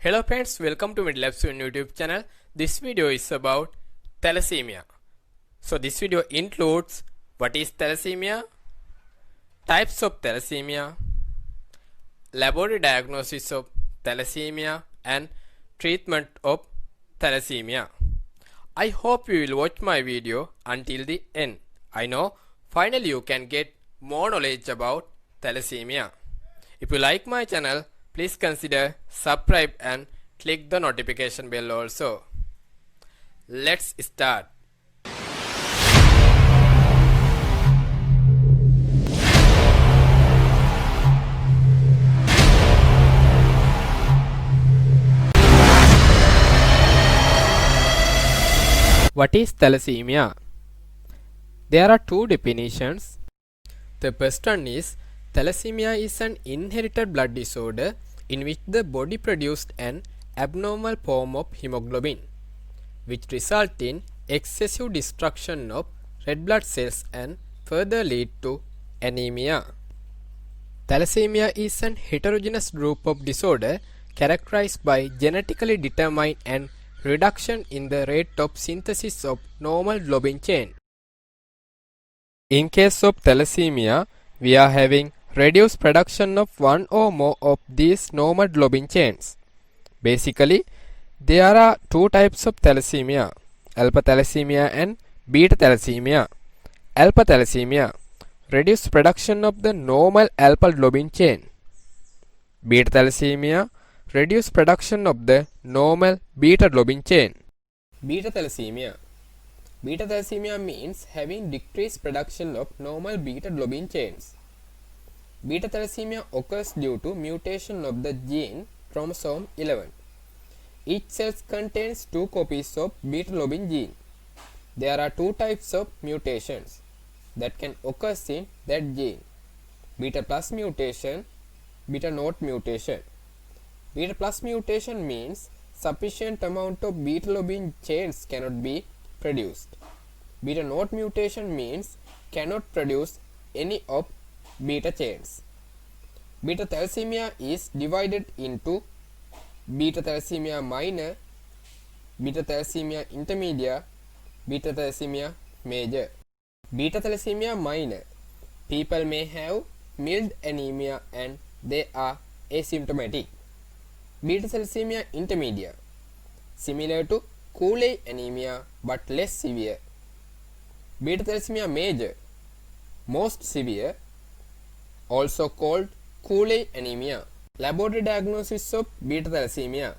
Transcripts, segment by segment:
Hello friends, welcome to Midlabs YouTube channel. This video is about thalassemia. So this video includes what is thalassemia, types of thalassemia, laboratory diagnosis of thalassemia and treatment of thalassemia. I hope you will watch my video until the end. I know finally you can get more knowledge about thalassemia. If you like my channel, please consider subscribe and click the notification bell also. Let's start. What is thalassemia? There are two definitions. The first one is thalassemia is an inherited blood disorder in which the body produced an abnormal form of hemoglobin, which result in excessive destruction of red blood cells and further lead to anemia. Thalassemia is an heterogeneous group of disorder characterized by genetically determined and reduction in the rate of synthesis of normal globin chain. In case of thalassemia, we are having reduced production of one or more of these normal globin chains. Basically, there are two types of thalassemia, alpha thalassemia and beta thalassemia. Alpha thalassemia, reduced production of the normal alpha globin chain. Beta thalassemia, reduced production of the normal beta globin chain. Beta thalassemia. Beta thalassemia means having decreased production of normal beta globin chains. Beta thalassemia occurs due to mutation of the gene chromosome 11. Each cell contains two copies of beta globin gene. There are two types of mutations that can occur in that gene: beta plus mutation, beta not mutation. Beta plus mutation means sufficient amount of beta globin chains cannot be produced. Beta not mutation means cannot produce any of beta chains. Beta thalassemia is divided into beta thalassemia minor, beta thalassemia intermediate, beta thalassemia major. Beta thalassemia minor. People may have mild anemia and they are asymptomatic. Beta thalassemia intermediate. Similar to Cooley anemia but less severe. Beta thalassemia major. Most severe, also called Cooley anemia. Laboratory diagnosis of beta thalassemia.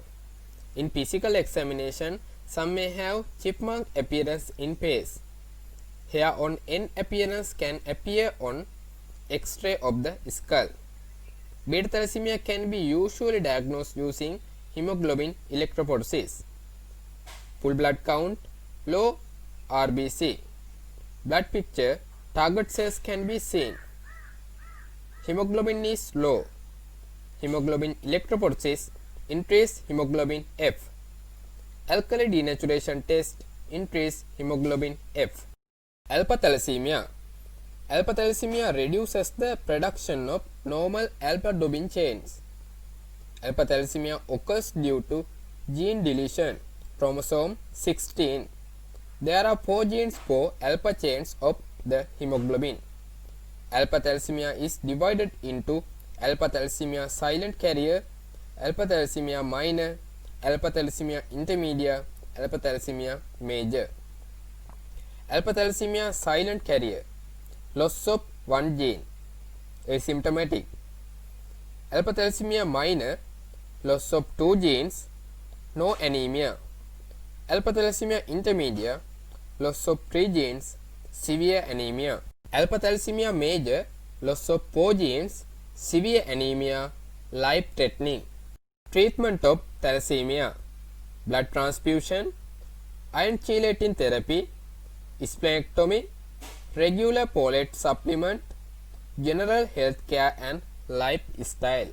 In physical examination, some may have chipmunk appearance in face. Hair on end appearance can appear on X-ray of the skull. Beta thalassemia can be usually diagnosed using hemoglobin electrophoresis. Full blood count, low RBC. Blood picture, target cells can be seen. Hemoglobin is low. Hemoglobin electrophoresis, increase hemoglobin F. Alkali denaturation test, increase hemoglobin F. Alpha thalassemia. Alpha thalassemia reduces the production of normal alpha globin chains. Alpha thalassemia occurs due to gene deletion, chromosome 16. There are 4 genes for alpha chains of the hemoglobin. Alpha thalassemia is divided into alpha thalassemia silent carrier, alpha thalassemia minor, alpha thalassemia intermediate, alpha thalassemia major. Alpha thalassemia silent carrier, loss of one gene, asymptomatic. Alpha thalassemia minor, loss of 2 genes, no anemia. Alpha thalassemia intermediate, loss of 3 genes, severe anemia. Alpha thalassemia major, loss of 4 genes, severe anemia, life-threatening. Treatment of thalassemia: blood transfusion, iron chelating therapy, splenectomy, regular folate supplement, general health care and lifestyle.